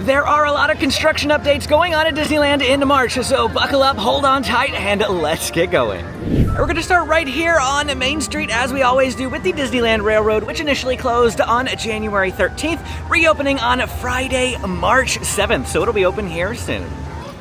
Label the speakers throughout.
Speaker 1: There are a lot of construction updates going on at Disneyland in March, so buckle up, hold on tight, and let's get going. We're going to start right here on Main Street, as we always do, with the Disneyland Railroad, which initially closed on January 13th, reopening on Friday, March 7th, so it'll be open here soon.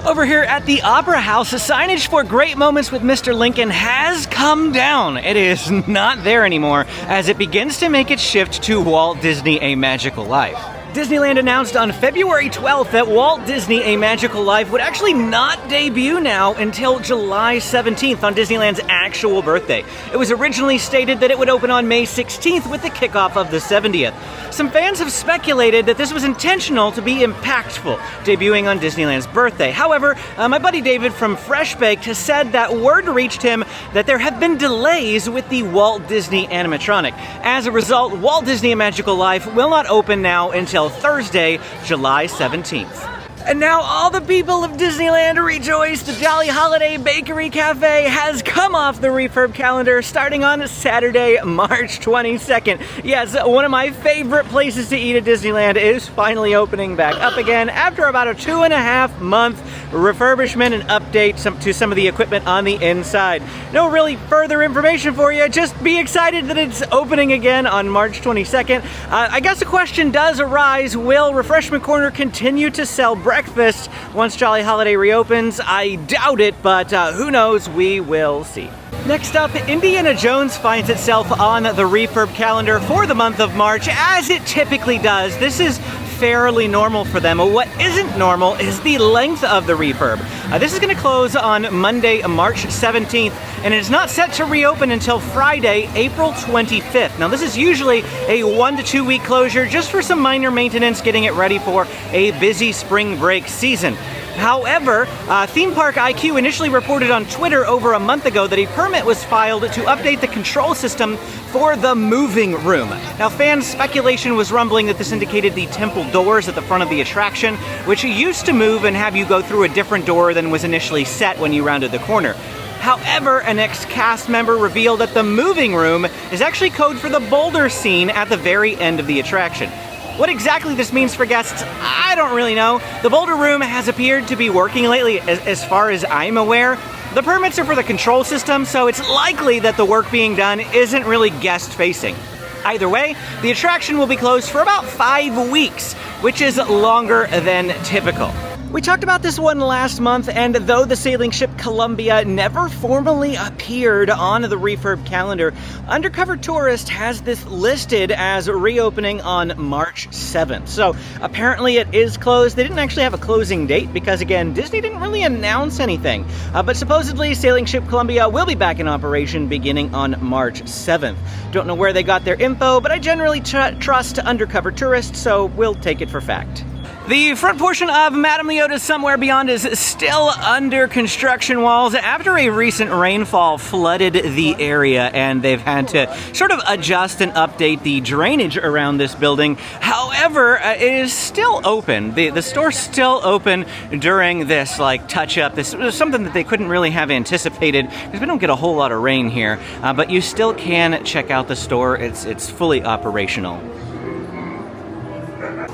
Speaker 1: Over here at the Opera House, the signage for Great Moments with Mr. Lincoln has come down. It is not there anymore, as it begins to make its shift to Walt Disney: A Magical Life. Disneyland announced on February 12th that Walt Disney: A Magical Life would actually not debut now until July 17th on Disneyland's actual birthday. It was originally stated that it would open on May 16th with the kickoff of the 70th. Some fans have speculated that this was intentional to be impactful, debuting on Disneyland's birthday. However, my buddy David from Fresh Baked has said that word reached him that there have been delays with the Walt Disney animatronic. As a result, Walt Disney: A Magical Life will not open now until Thursday, July 17th. And now all the people of Disneyland rejoice! The Jolly Holiday Bakery Cafe has come off the refurb calendar starting on Saturday, March 22nd. Yes, one of my favorite places to eat at Disneyland is finally opening back up again after about a 2.5 month refurbishment and update to some of the equipment on the inside. No really further information for you, just be excited that it's opening again on March 22nd. I guess the question does arise, will Refreshment Corner continue to sell breakfast once Jolly Holiday reopens? I doubt it, but who knows, we will see. Next up, Indiana Jones finds itself on the refurb calendar for the month of March, as it typically does. This is fairly normal for them. What isn't normal is the length of the refurb. This is going to close on Monday, March 17th, and it is not set to reopen until Friday, April 25th. Now, this is usually a 1 to 2 week closure just for some minor maintenance, getting it ready for a busy spring break season. However, Theme Park IQ initially reported on Twitter over a month ago that a permit was filed to update the control system for the moving room. Now, fans' speculation was rumbling that this indicated the temple doors at the front of the attraction, which used to move and have you go through a different door than was initially set when you rounded the corner. However, an ex-cast member revealed that the moving room is actually code for the boulder scene at the very end of the attraction. What exactly this means for guests, I don't really know. The boulder room has appeared to be working lately, as far as I'm aware. The permits are for the control system, so it's likely that the work being done isn't really guest-facing. Either way, the attraction will be closed for about 5 weeks, which is longer than typical. We talked about this one last month, and though the sailing ship Columbia never formally appeared on the refurb calendar, Undercover Tourist has this listed as reopening on March 7th. So apparently it is closed. They didn't actually have a closing date because, again, Disney didn't really announce anything. But supposedly sailing ship Columbia will be back in operation beginning on March 7th. Don't know where they got their info, but I generally trust Undercover Tourist, so we'll take it for fact. The front portion of Madame Leota's Somewhere Beyond is still under construction walls after a recent rainfall flooded the area, and they've had to sort of adjust and update the drainage around this building. However, it is still open. The store's still open during this touch-up. This was something that they couldn't really have anticipated because we don't get a whole lot of rain here, but you still can check out the store. It's fully operational.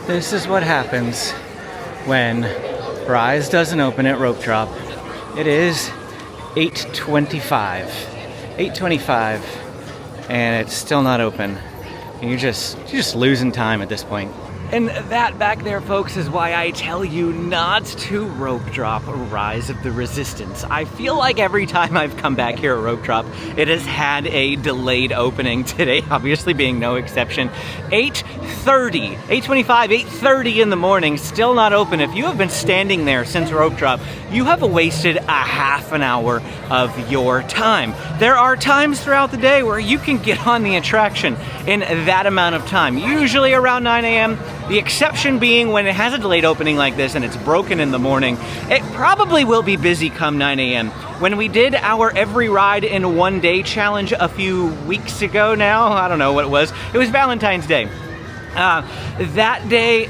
Speaker 1: This is what happens when Rise doesn't open at Rope Drop. It is 8:25, and it's still not open. And you're just losing time at this point. And that back there, folks, is why I tell you not to rope drop Rise of the Resistance. I feel like every time I've come back here at Rope Drop, it has had a delayed opening, today obviously being no exception. 8:30 in the morning, still not open. If you have been standing there since Rope Drop, you have wasted a half an hour of your time. There are times throughout the day where you can get on the attraction in that amount of time, usually around 9 a.m., the exception being when it has a delayed opening like this and it's broken in the morning. It probably will be busy come 9 a.m. When we did our Every Ride in One Day challenge a few weeks ago now, I don't know what it was Valentine's Day. That day,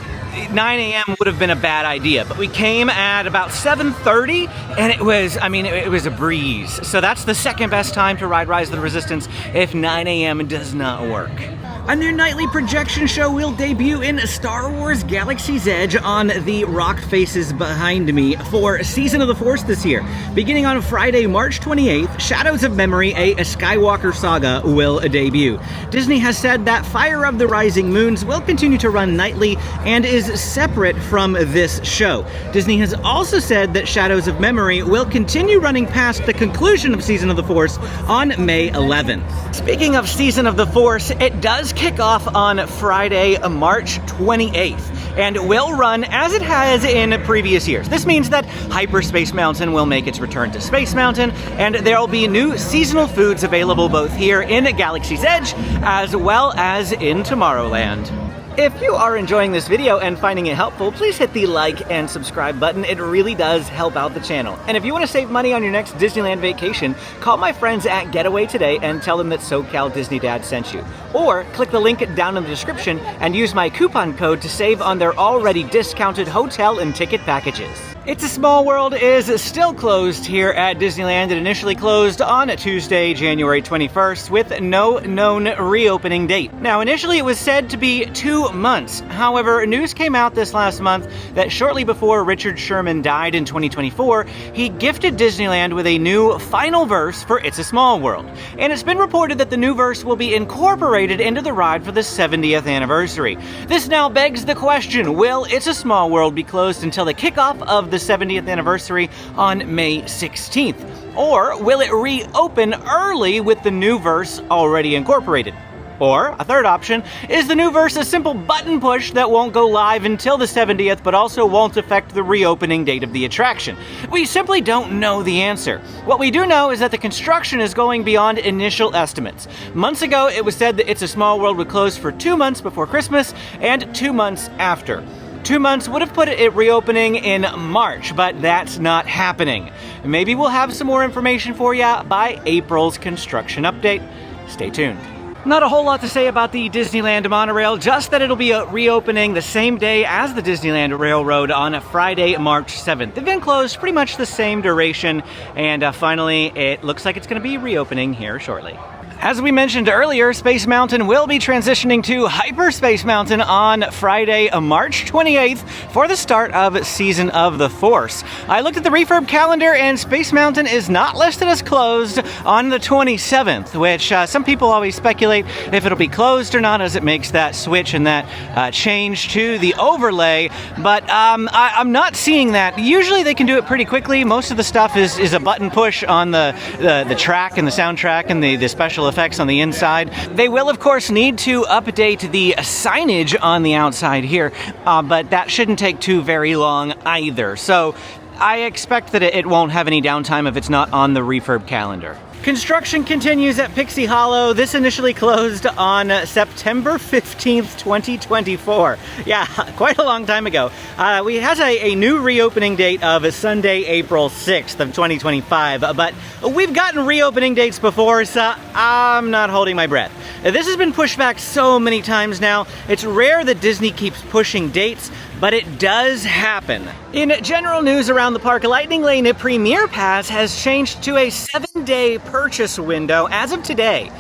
Speaker 1: 9 a.m. would have been a bad idea, but we came at about 7:30, and it was a breeze. So that's the second best time to ride Rise of the Resistance if 9 a.m. does not work. A new nightly projection show will debut in Star Wars Galaxy's Edge on the rock faces behind me for Season of the Force this year. Beginning on Friday, March 28th, Shadows of Memory, a Skywalker saga, will debut. Disney has said that Fire of the Rising Moons will continue to run nightly and is separate from this show. Disney has also said that Shadows of Memory will continue running past the conclusion of Season of the Force on May 11th. Speaking of Season of the Force, it does kick off on Friday, March 28th, and will run as it has in previous years. This means that Hyperspace Mountain will make its return to Space Mountain, and there will be new seasonal foods available both here in Galaxy's Edge as well as in Tomorrowland. If you are enjoying this video and finding it helpful, please hit the like and subscribe button. It really does help out the channel. And if you want to save money on your next Disneyland vacation, call my friends at Getaway today and tell them that SoCal Disney Dad sent you. Or click the link down in the description and use my coupon code to save on their already discounted hotel and ticket packages. It's a Small World is still closed here at Disneyland. It initially closed on Tuesday, January 21st, with no known reopening date. Now, initially it was said to be 2 months. However, news came out this last month that shortly before Richard Sherman died in 2024, he gifted Disneyland with a new final verse for It's a Small World. And it's been reported that the new verse will be incorporated into the ride for the 70th anniversary. This now begs the question, will It's a Small World be closed until the kickoff of the 70th anniversary on May 16th? Or will it reopen early with the new verse already incorporated? Or, a third option, is the new verse a simple button push that won't go live until the 70th but also won't affect the reopening date of the attraction? We simply don't know the answer. What we do know is that the construction is going beyond initial estimates. Months ago, it was said that It's a Small World would close for 2 months before Christmas and 2 months after. 2 months would have put it reopening in March, but that's not happening. Maybe we'll have some more information for you by April's construction update. Stay tuned. Not a whole lot to say about the Disneyland monorail, just that it'll be reopening the same day as the Disneyland Railroad on Friday, March 7th. They've been closed pretty much the same duration, and finally it looks like it's going to be reopening here shortly. As we mentioned earlier, Space Mountain will be transitioning to Hyperspace Mountain on Friday, March 28th for the start of Season of the Force. I looked at the refurb calendar and Space Mountain is not listed as closed on the 27th, which some people always speculate if it'll be closed or not as it makes that switch and that change to the overlay, but I'm not seeing that. Usually they can do it pretty quickly. Most of the stuff is a button push on the track and the soundtrack and the special effects on the inside. They will, of course, need to update the signage on the outside here, but that shouldn't take too very long either. So I expect that it won't have any downtime if it's not on the refurb calendar. Construction continues at Pixie Hollow. This initially closed on September 15th, 2024. Yeah, quite a long time ago. We has a new reopening date of Sunday, April 6th of 2025, but we've gotten reopening dates before, so I'm not holding my breath. This has been pushed back so many times now. It's rare that Disney keeps pushing dates, but it does happen. In general news around the park, Lightning Lane Premier Pass has changed to a 7-day purchase window as of today.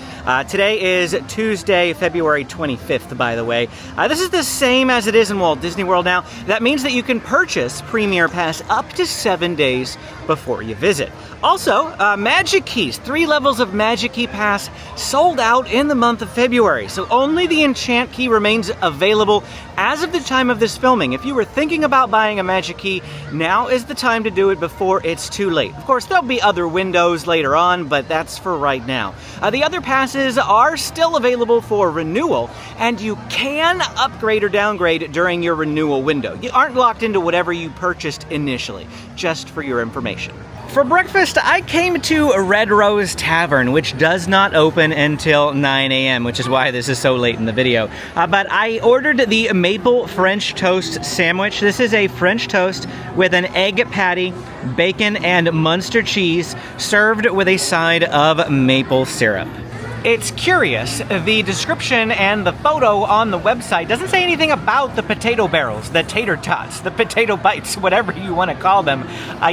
Speaker 1: Today is Tuesday, February 25th, by the way. This is the same as it is in Walt Disney World now. That means that you can purchase Premier Pass up to 7 days before you visit. Also, Magic Keys, 3 levels of Magic Key Pass sold out in the month of February, so only the Enchant Key remains available as of the time of this filming. If you were thinking about buying a Magic Key, now is the time to do it before it's too late. Of course, there'll be other windows later on, but that's for right now. The other passes are still available for renewal, and you can upgrade or downgrade during your renewal window. You aren't locked into whatever you purchased initially, just for your information. For breakfast, I came to Red Rose Tavern, which does not open until 9 a.m., which is why this is so late in the video. But I ordered the maple French toast sandwich. This is a French toast with an egg patty, bacon, and Munster cheese, served with a side of maple syrup. It's curious, the description and the photo on the website doesn't say anything about the potato barrels, the tater tots, the potato bites, whatever you want to call them,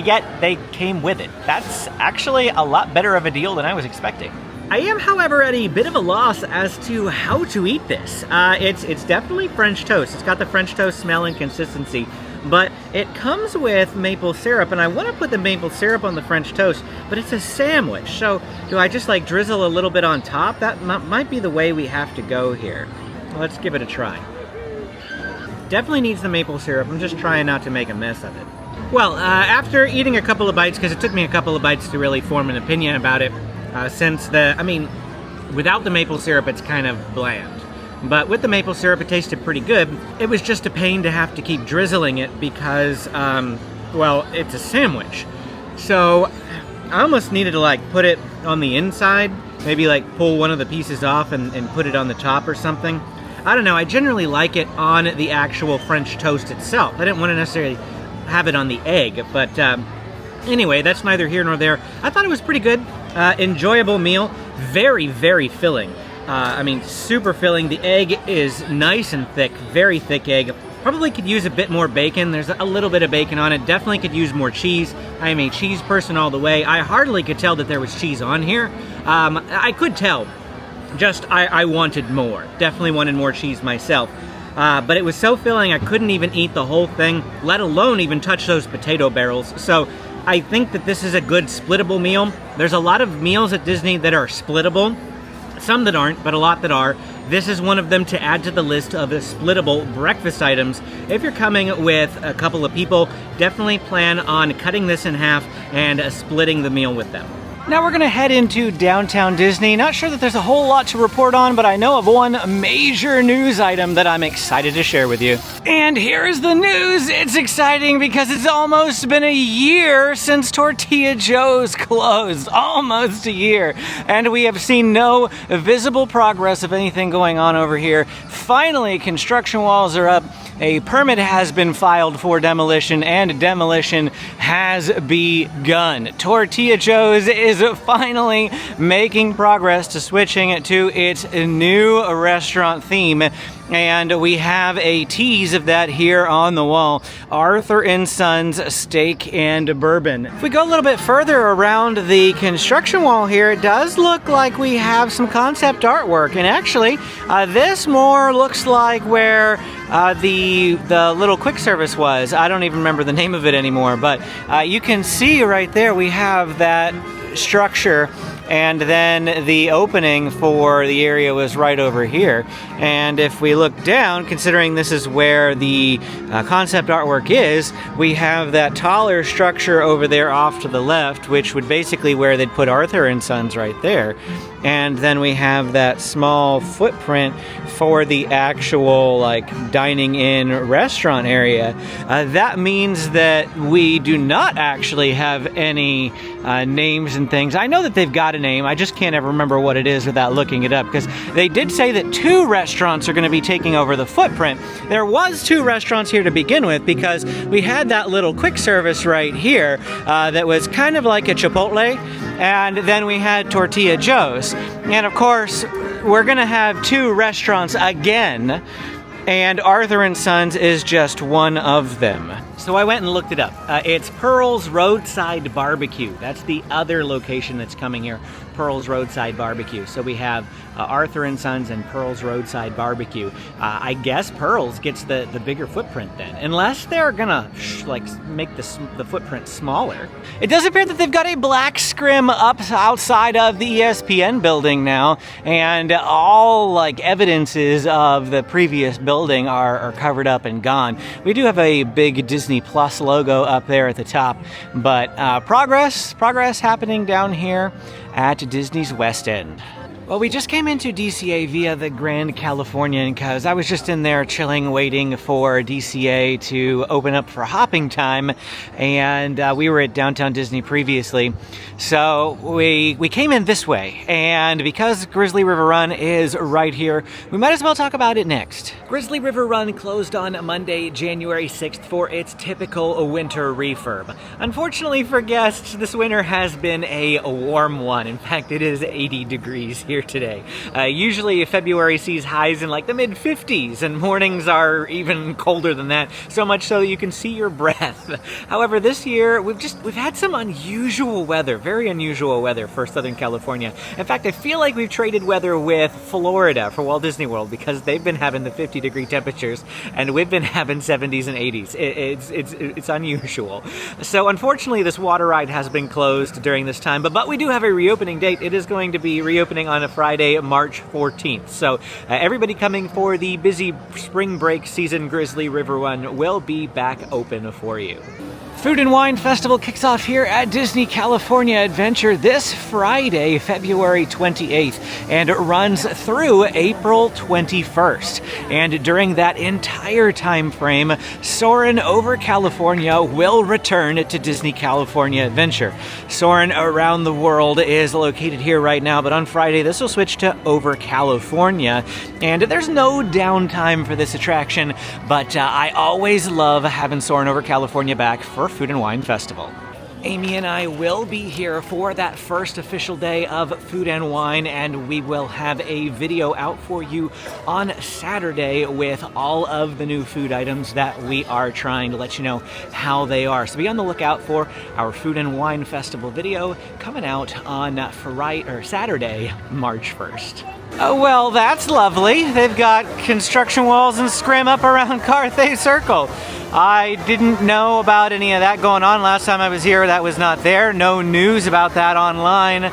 Speaker 1: yet they came with it. That's actually a lot better of a deal than I was expecting. I am, however, at a bit of a loss as to how to eat this. It's definitely French toast. It's got the French toast smell and consistency, but it comes with maple syrup, and I want to put the maple syrup on the French toast, but it's a sandwich, so do I just like drizzle a little bit on top? That might be the way we have to go here. Let's give it a try. Definitely needs the maple syrup. I'm just trying not to make a mess of it. Well, after eating a couple of bites, because it took me a couple of bites to really form an opinion about it, without the maple syrup, it's kind of bland. But with the maple syrup, it tasted pretty good. It was just a pain to have to keep drizzling it because, well, it's a sandwich. So I almost needed to like put it on the inside, maybe like pull one of the pieces off and put it on the top or something. I don't know, I generally like it on the actual French toast itself. I didn't want to necessarily have it on the egg, but anyway, that's neither here nor there. I thought it was pretty good, enjoyable meal, very, very filling. Super filling. The egg is nice and thick, very thick egg. Probably could use a bit more bacon. There's a little bit of bacon on it. Definitely could use more cheese. I am a cheese person all the way. I hardly could tell that there was cheese on here. I could tell, just I wanted more. Definitely wanted more cheese myself. But it was so filling I couldn't even eat the whole thing, let alone even touch those potato barrels. So I think that this is a good splittable meal. There's a lot of meals at Disney that are splittable. Some that aren't, but a lot that are. This is one of them to add to the list of splittable breakfast items. If you're coming with a couple of people, definitely plan on cutting this in half and splitting the meal with them. Now we're gonna head into downtown Disney. Not sure that there's a whole lot to report on, but I know of one major news item that I'm excited to share with you. And here's the news. It's exciting because it's almost been a year since Tortilla Joe's closed. Almost a year. And we have seen no visible progress of anything going on over here. Finally, construction walls are up. A permit has been filed for demolition, and demolition has begun. Tortilla Joe's is finally making progress to switching to its new restaurant theme. And we have a tease of that here on the wall. Arthur & Sons Steak and Bourbon. If we go a little bit further around the construction wall here, it does look like we have some concept artwork. And actually, this more looks like where the little quick service was. I don't even remember the name of it anymore, but you can see right there we have that structure, and then the opening for the area was right over here. And if we look down, considering this is where the concept artwork is, we have that taller structure over there off to the left, which would basically where they'd put Arthur & Sons right there. And then we have that small footprint for the actual like dining in restaurant area. That means that we do not actually have any names and things. I know that they've got a name, I just can't ever remember what it is without looking it up, because they did say that 2 restaurants are going to be taking over the footprint. There was 2 restaurants here to begin with, because we had that little quick service right here that was kind of like a Chipotle, and then we had Tortilla Joe's. And of course, we're going to have 2 restaurants again, and Arthur & Sons is just one of them. So I went and looked it up. It's Pearl's Roadside Barbecue. That's the other location that's coming here, Pearl's Roadside Barbecue. So we have Arthur & Sons and Pearl's Roadside Barbecue. I guess Pearl's gets the bigger footprint then, unless they're gonna make the footprint smaller. It does appear that they've got a black scrim up outside of the ESPN building now, and all like evidences of the previous building are covered up and gone. We do have a big Disney Plus logo up there at the top, but progress happening down here at Disney's West End. Well, we just came into DCA via the Grand Californian because I was just in there chilling, waiting for DCA to open up for hopping time, and we were at Downtown Disney previously. So we came in this way, and because Grizzly River Run is right here, we might as well talk about it next. Grizzly River Run closed on Monday, January 6th for its typical winter refurb. Unfortunately for guests, this winter has been a warm one. In fact, it is 80 degrees here here today. Usually February sees highs in like the mid-50s, and mornings are even colder than that, so much so that you can see your breath. However, this year we've had some unusual weather, very unusual weather for Southern California. In fact, I feel like we've traded weather with Florida for Walt Disney World, because they've been having the 50-degree temperatures and we've been having 70s and 80s. It's unusual. So unfortunately, this water ride has been closed during this time, but we do have a reopening date. It is going to be reopening on a Friday, March 14th. So everybody coming for the busy spring break season Grizzly River Run will be back open for you. Food and Wine Festival kicks off here at Disney California Adventure this Friday, February 28th, and it runs through April 21st. And during that entire time frame, Soarin' Over California will return to Disney California Adventure. Soarin' Around the World is located here right now, but on Friday this will switch to Over California. And there's no downtime for this attraction, but I always love having Soarin' Over California back for Food and Wine Festival. Amy and I will be here for that first official day of Food and Wine, and we will have a video out for you on Saturday with all of the new food items that we are trying to let you know how they are. So be on the lookout for our Food and Wine Festival video coming out on Saturday, March 1st. Oh, well, that's lovely. They've got construction walls and scrim up around Carthay Circle. I didn't know about any of that going on last time I was here. That was not there. No news about that online.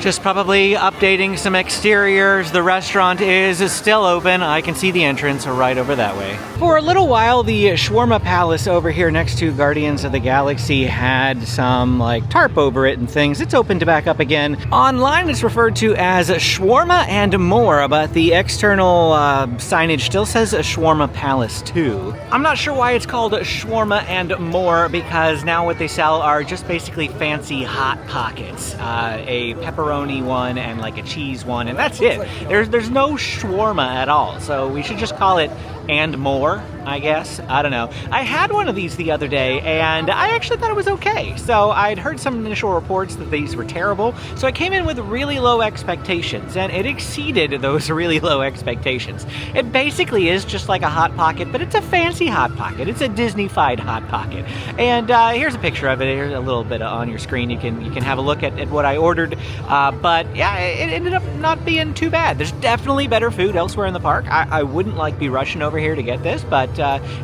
Speaker 1: Just probably updating some exteriors. The restaurant is still open. I can see the entrance right over that way. For a little while, the Shawarma Palace over here next to Guardians of the Galaxy had some like tarp over it and things. It's open to back up again. Online, it's referred to as Shawarma and More, but the external signage still says Shawarma Palace too. I'm not sure why it's called Shawarma and More, because now what they sell are just basically fancy Hot Pockets. A pepperoni one and like a cheese one, and that's it. There's no shawarma at all, so we should just call it and more, I guess. I don't know. I had one of these the other day, and I actually thought it was okay. So I'd heard some initial reports that these were terrible, so I came in with really low expectations, and it exceeded those really low expectations. It basically is just like a Hot Pocket, but it's a fancy Hot Pocket. It's a Disney-fied Hot Pocket. And here's a picture of it. Here's a little bit on your screen. You can have a look at what I ordered. But yeah, it ended up not being too bad. There's definitely better food elsewhere in the park. I wouldn't be rushing over here to get this, but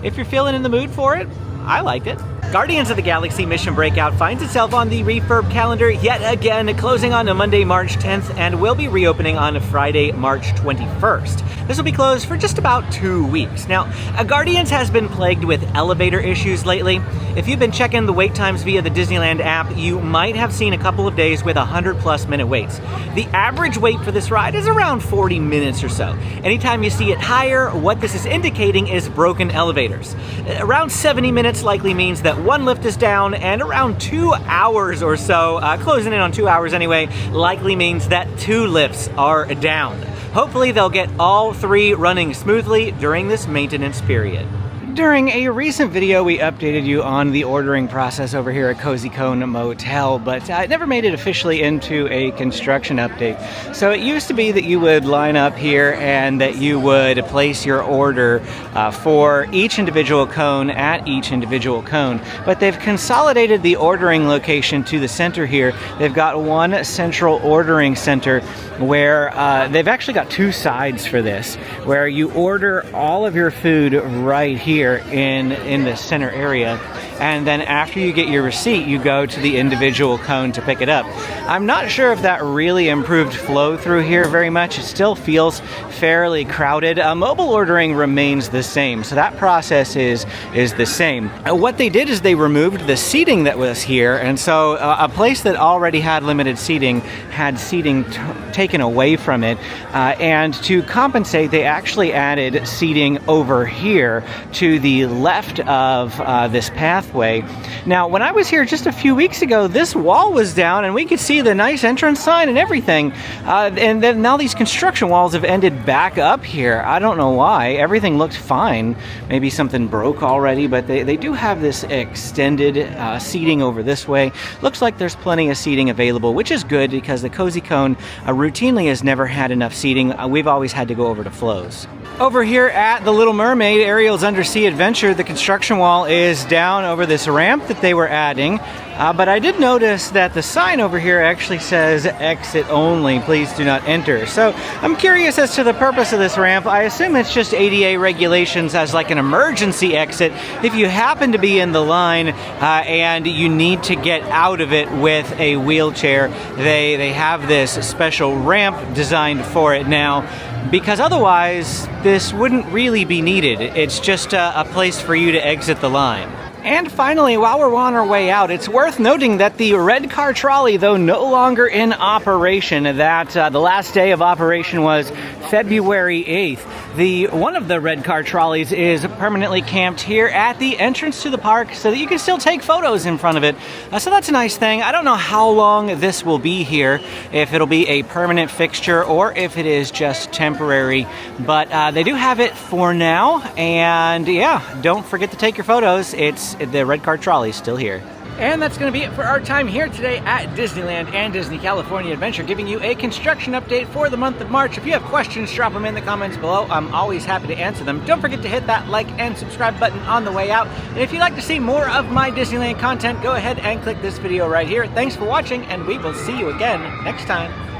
Speaker 1: if you're feeling in the mood for it, I liked it. Guardians of the Galaxy Mission Breakout finds itself on the refurb calendar yet again, closing on Monday, March 10th, and will be reopening on Friday, March 21st. This will be closed for just about 2 weeks. Now, Guardians has been plagued with elevator issues lately. If you've been checking the wait times via the Disneyland app, you might have seen a couple of days with 100+ minute waits. The average wait for this ride is around 40 minutes or so. Anytime you see it higher, what this is indicating is broken elevators. Around 70 minutes likely means that one lift is down, and around 2 hours or so, closing in on 2 hours anyway, likely means that 2 lifts are down. Hopefully they'll get all 3 running smoothly during this maintenance period. During a recent video, we updated you on the ordering process over here at Cozy Cone Motel, but it never made it officially into a construction update. So it used to be that you would line up here and that you would place your order for each individual cone at each individual cone. But they've consolidated the ordering location to the center here. They've got one central ordering center where they've actually got 2 sides for this, where you order all of your food right here in the center area, and then after you get your receipt, you go to the individual cone to pick it up. I'm not sure if that really improved flow through here very much. It still feels fairly crowded. Mobile ordering remains the same, so that process is the same. What they did is they removed the seating that was here, and so a place that already had limited seating had seating taken away from it, and to compensate, they actually added seating over here to the left of this path pathway. Now, when I was here just a few weeks ago, this wall was down and we could see the nice entrance sign and everything. And then now these construction walls have ended back up here. I don't know why. Everything looked fine. Maybe something broke already, but they do have this extended seating over this way. Looks like there's plenty of seating available, which is good because the Cozy Cone routinely has never had enough seating. We've always had to go over to Flo's. Over here at the Little Mermaid, Ariel's Undersea Adventure, the construction wall is down over this ramp that they were adding. But I did notice that the sign over here actually says exit only, please do not enter. So I'm curious as to the purpose of this ramp. I assume it's just ADA regulations as like an emergency exit. If you happen to be in the line and you need to get out of it with a wheelchair, they have this special ramp designed for it now, because otherwise this wouldn't really be needed. It's just a place for you to exit the line. And finally, while we're on our way out, it's worth noting that the red car trolley, though no longer in operation, that the last day of operation was February 8th. One of the red car trolleys is permanently camped here at the entrance to the park so that you can still take photos in front of it. So that's a nice thing. I don't know how long this will be here, if it'll be a permanent fixture or if it is just temporary. But they do have it for now. And yeah, don't forget to take your photos. The red car trolley is still here. And that's going to be it for our time here today at Disneyland and Disney California Adventure, giving you a construction update for the month of March. If you have questions, drop them in the comments below. I'm always happy to answer them. Don't forget to hit that like and subscribe button on the way out. And if you'd like to see more of my Disneyland content, go ahead and click this video right here. Thanks for watching, and we will see you again next time.